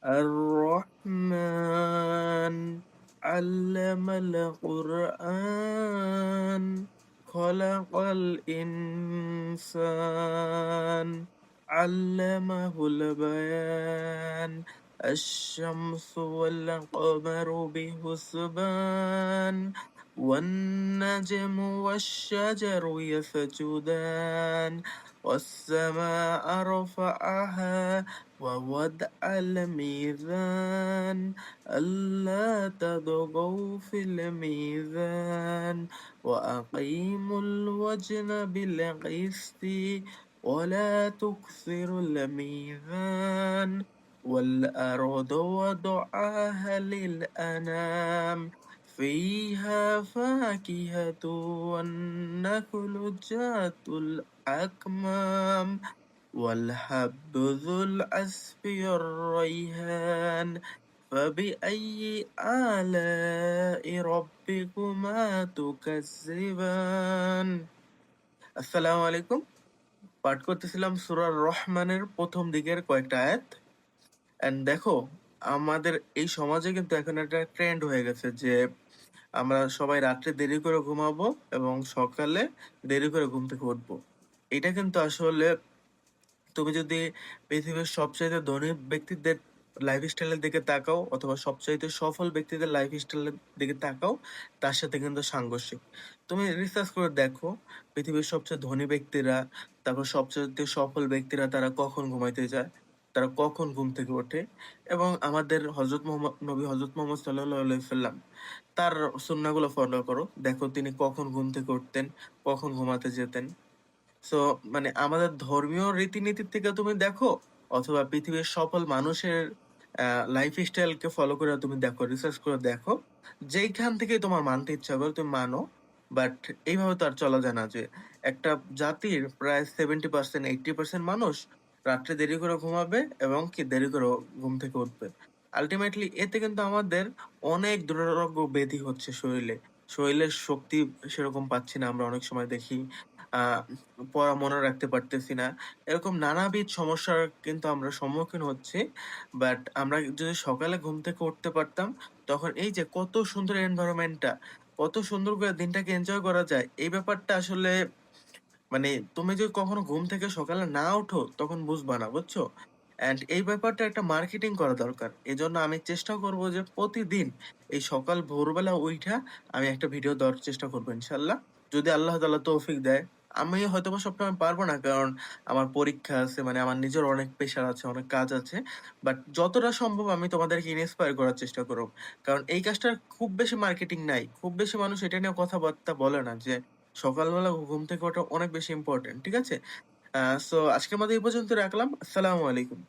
الرحمن علم القرآن خلق الإنسان علمه البيان الشمس والقمر بحسبان والنجم والشجر يسجدان والسماء رفعها ووضع الميزان ألا تطغوا في الميزان وأقيموا الوزن بالقسط ولا تكسروا الميزان والأرض وضعها للأنام فيها فاكهة والنخل ذات الأكمام والحب ذو العصف والريحان فبأي آلاء ربكما تكذبان আসসালামু আলাইকুম। পাঠ করতেছিলাম সূরা রহমানের প্রথম দিকের কয়েকটা আয়াত। এন্ড দেখো, আমাদের এই সমাজে কিন্তু এখন একটা ট্রেন্ড হয়ে গেছে যে আমরা সবাই রাত্রে দেরি করে ঘুমাবো এবং সকালে দেরি করে ঘুম থেকে উঠবো। এটা কিন্তু আসলে তুমি যদি পৃথিবীর সবচাইতে ধনী ব্যক্তিদের লাইফস্টাইলের দিকে তাকাও অথবা সবচাইতে সফল ব্যক্তিদের লাইফস্টাইলের দিকে তাকাও, তার সাথে কিন্তু সাংঘর্ষিক। তুমি রিসার্চ করে দেখো পৃথিবীর সবচেয়ে ধনী ব্যক্তিরা, তারপর সবচাইতে সফল ব্যক্তিরা তারা কখন ঘুমাইতে যায়, তারা কখন ঘুম থেকে ওঠে। এবং আমাদের হজরত মোহাম্মদ সাল্লাল্লাহু আলাইহি সাল্লাম, তার সুন্নাহগুলো ফলো করো, দেখো তিনি কখন ঘুম থেকে উঠতেন, কখন ঘুমাতে যেতেন। সো মানে আমাদের ধর্মীয় রীতিনীতির থেকে তুমি দেখো অথবা পৃথিবীর সফল মানুষের লাইফস্টাইলকে ফলো করে তুমি দেখো, রিসার্চ করে দেখো, যেইখান থেকে তোমার মানতে ইচ্ছা করে তুমি মানো। বাট এইভাবে তো আর চলা যায় না যে একটা জাতির প্রায় 70%, 80% মানুষ রাত্রে দেরি করে ঘুমাবে এবং কি দেরি করে ঘুম থেকে উঠবে। আলটিমেটলি এতে কিন্তু আমাদের অনেক দুরারোগ্য ব্যাধি হচ্ছে শরীরে। শরীরের শক্তি সেরকম পাচ্ছি না, আমরা অনেক সময় দেখি আহ পড়া মনে রাখতে পারতেছি না, এরকম নানাবিধ সমস্যার কিন্তু আমরা সম্মুখীন হচ্ছি। বাট আমরা যদি সকালে ঘুম থেকে উঠতে পারতাম, তখন এই যে কত সুন্দর এনভায়রনমেন্টটা, কত সুন্দর করে দিনটাকে এনজয় করা যায়, এই ব্যাপারটা আসলে মানে তুমি যদি কখনো ঘুম থেকে সকালে না ওঠো তখন বুঝবা না, বুঝছো? এন্ড এই ব্যাপারটা একটা মার্কেটিং করা দরকার। এজন্য আমি চেষ্টা করব যে প্রতিদিন এই সকাল ভোরবেলা উইঠা আমি একটা ভিডিও দেওয়ার চেষ্টা করবো ইনশাল্লাহ, যদি আল্লাহ তাআলা তৌফিক দেয়। আমি হয়তোবা সবসময় পারবো না, কারণ আমার পরীক্ষা আছে, মানে আমার নিজের অনেক প্রেশার আছে, অনেক কাজ আছে। বাট যতটা সম্ভব আমি তোমাদেরকে ইন্সপায়ার করার চেষ্টা করব, কারণ এই কাজটার খুব বেশি মার্কেটিং নাই, খুব বেশি মানুষ এটা নিয়ে কথাবার্তা বলে না যে সকালবেলা ঘুম থেকে ওঠা অনেক বেশি ইম্পর্টেন্ট। ঠিক আছে? সো আজকের মতো এই পর্যন্ত রাখলাম। আসসালামু আলাইকুম।